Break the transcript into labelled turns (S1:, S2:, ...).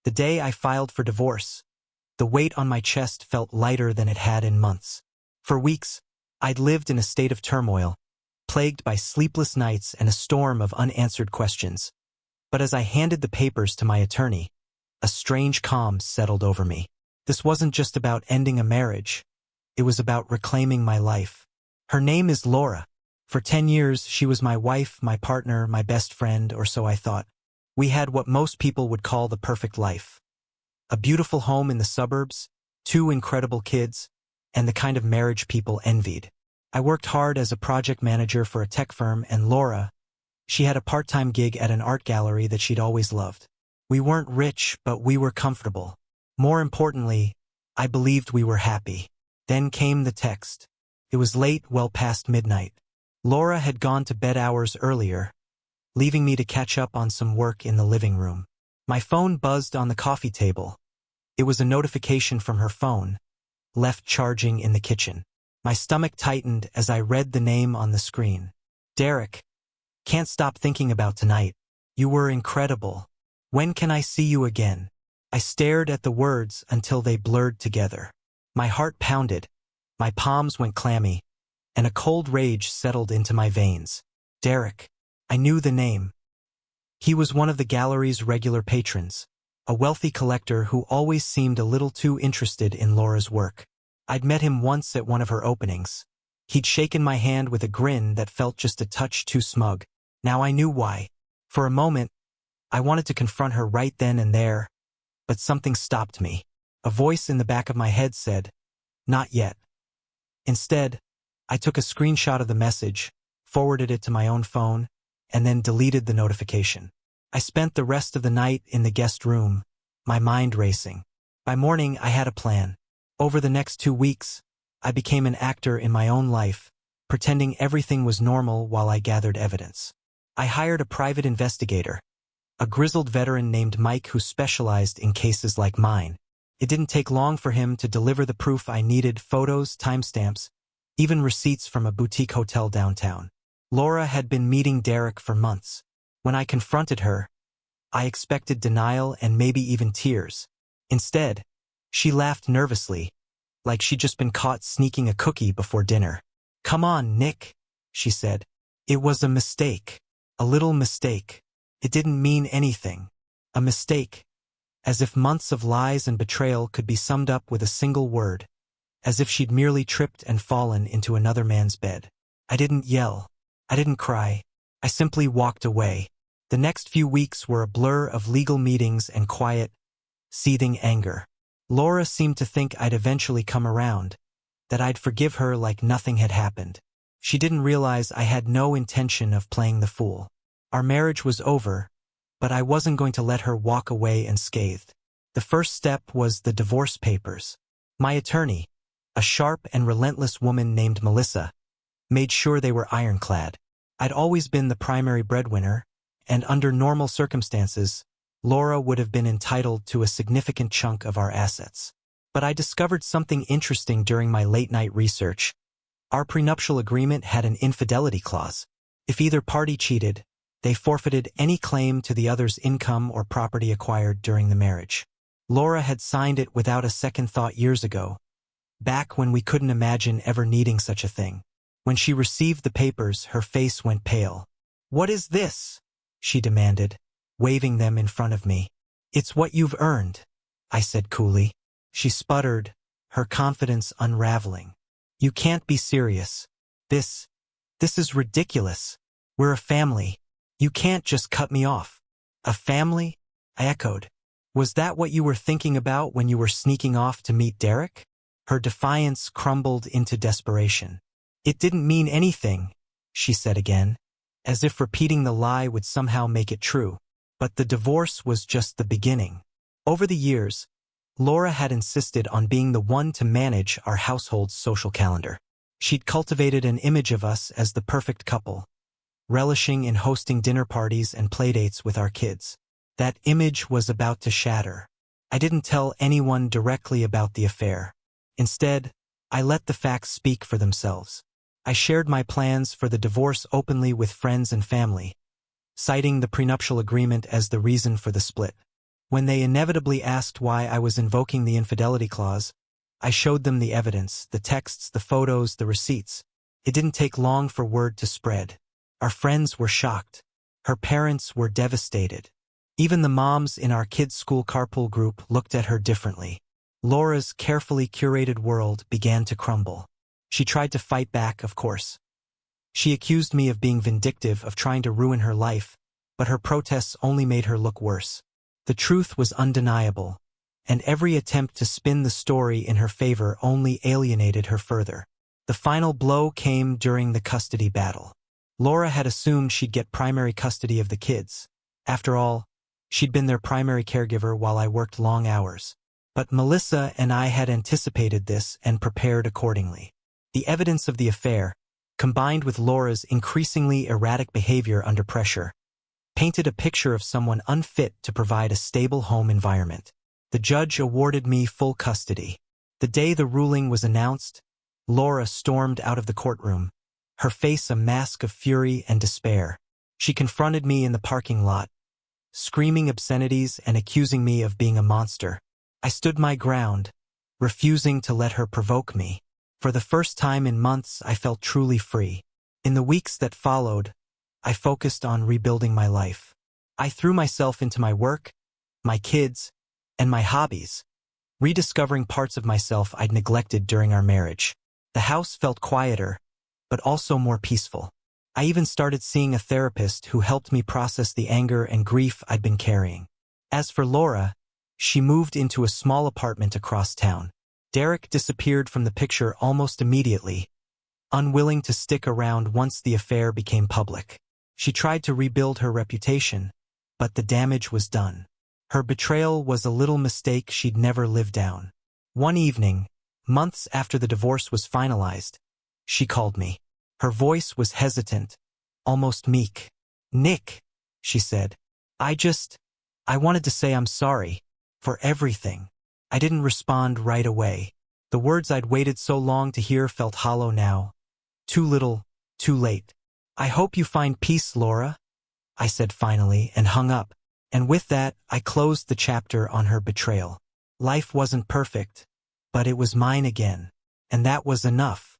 S1: The day I filed for divorce, the weight on my chest felt lighter than it had in months. For weeks, I'd lived in a state of turmoil, plagued by sleepless nights and a storm of unanswered questions. But as I handed the papers to my attorney, a strange calm settled over me. This wasn't just about ending a marriage. It was about reclaiming my life. Her name is Laura. For 10 years, she was my wife, my partner, my best friend, or so I thought. We had what most people would call the perfect life. A beautiful home in the suburbs, 2 incredible kids, and the kind of marriage people envied. I worked hard as a project manager for a tech firm, and Laura, she had a part-time gig at an art gallery that she'd always loved. We weren't rich, but we were comfortable. More importantly, I believed we were happy. Then came the text. It was late, well past midnight. Laura had gone to bed hours earlier, leaving me to catch up on some work in the living room. My phone buzzed on the coffee table. It was a notification from her phone, left charging in the kitchen. My stomach tightened as I read the name on the screen. Derek, can't stop thinking about tonight. You were incredible. When can I see you again? I stared at the words until they blurred together. My heart pounded, my palms went clammy, and a cold rage settled into my veins. Derek. I knew the name. He was one of the gallery's regular patrons, a wealthy collector who always seemed a little too interested in Laura's work. I'd met him once at one of her openings. He'd shaken my hand with a grin that felt just a touch too smug. Now I knew why. For a moment, I wanted to confront her right then and there, but something stopped me. A voice in the back of my head said, "Not yet." Instead, I took a screenshot of the message, forwarded it to my own phone, and then deleted the notification. I spent the rest of the night in the guest room, my mind racing. By morning, I had a plan. Over the next 2 weeks, I became an actor in my own life, pretending everything was normal while I gathered evidence. I hired a private investigator, a grizzled veteran named Mike who specialized in cases like mine. It didn't take long for him to deliver the proof I needed: photos, timestamps, even receipts from a boutique hotel downtown. Laura had been meeting Derek for months. When I confronted her, I expected denial and maybe even tears. Instead, she laughed nervously, like she'd just been caught sneaking a cookie before dinner. "Come on, Nick," she said. "It was a mistake. A little mistake. It didn't mean anything. A mistake." As if months of lies and betrayal could be summed up with a single word. As if she'd merely tripped and fallen into another man's bed. I didn't yell. I didn't cry. I simply walked away. The next few weeks were a blur of legal meetings and quiet, seething anger. Laura seemed to think I'd eventually come around, that I'd forgive her like nothing had happened. She didn't realize I had no intention of playing the fool. Our marriage was over, but I wasn't going to let her walk away unscathed. The first step was the divorce papers. My attorney, a sharp and relentless woman named Melissa, made sure they were ironclad. I'd always been the primary breadwinner, and under normal circumstances, Laura would have been entitled to a significant chunk of our assets. But I discovered something interesting during my late-night research. Our prenuptial agreement had an infidelity clause. If either party cheated, they forfeited any claim to the other's income or property acquired during the marriage. Laura had signed it without a second thought years ago, back when we couldn't imagine ever needing such a thing. When she received the papers, her face went pale. "What is this?" she demanded, waving them in front of me. "It's what you've earned," I said coolly. She sputtered, her confidence unraveling. "You can't be serious. This is ridiculous. We're a family. You can't just cut me off." "A family?" I echoed. "Was that what you were thinking about when you were sneaking off to meet Derek?" Her defiance crumbled into desperation. "It didn't mean anything," she said again, as if repeating the lie would somehow make it true. But the divorce was just the beginning. Over the years, Laura had insisted on being the one to manage our household's social calendar. She'd cultivated an image of us as the perfect couple, relishing in hosting dinner parties and playdates with our kids. That image was about to shatter. I didn't tell anyone directly about the affair. Instead, I let the facts speak for themselves. I shared my plans for the divorce openly with friends and family, citing the prenuptial agreement as the reason for the split. When they inevitably asked why I was invoking the infidelity clause, I showed them the evidence, the texts, the photos, the receipts. It didn't take long for word to spread. Our friends were shocked. Her parents were devastated. Even the moms in our kids' school carpool group looked at her differently. Laura's carefully curated world began to crumble. She tried to fight back, of course. She accused me of being vindictive, of trying to ruin her life, but her protests only made her look worse. The truth was undeniable, and every attempt to spin the story in her favor only alienated her further. The final blow came during the custody battle. Laura had assumed she'd get primary custody of the kids. After all, she'd been their primary caregiver while I worked long hours. But Melissa and I had anticipated this and prepared accordingly. The evidence of the affair, combined with Laura's increasingly erratic behavior under pressure, painted a picture of someone unfit to provide a stable home environment. The judge awarded me full custody. The day the ruling was announced, Laura stormed out of the courtroom, her face a mask of fury and despair. She confronted me in the parking lot, screaming obscenities and accusing me of being a monster. I stood my ground, refusing to let her provoke me. For the first time in months, I felt truly free. In the weeks that followed, I focused on rebuilding my life. I threw myself into my work, my kids, and my hobbies, rediscovering parts of myself I'd neglected during our marriage. The house felt quieter, but also more peaceful. I even started seeing a therapist who helped me process the anger and grief I'd been carrying. As for Laura, she moved into a small apartment across town. Derek disappeared from the picture almost immediately, unwilling to stick around once the affair became public. She tried to rebuild her reputation, but the damage was done. Her betrayal was a little mistake she'd never live down. One evening, months after the divorce was finalized, she called me. Her voice was hesitant, almost meek. "Nick," she said, I wanted to say I'm sorry for everything." I didn't respond right away. The words I'd waited so long to hear felt hollow now. Too little, too late. "I hope you find peace, Laura," I said finally, and hung up. And with that, I closed the chapter on her betrayal. Life wasn't perfect, but it was mine again. And that was enough.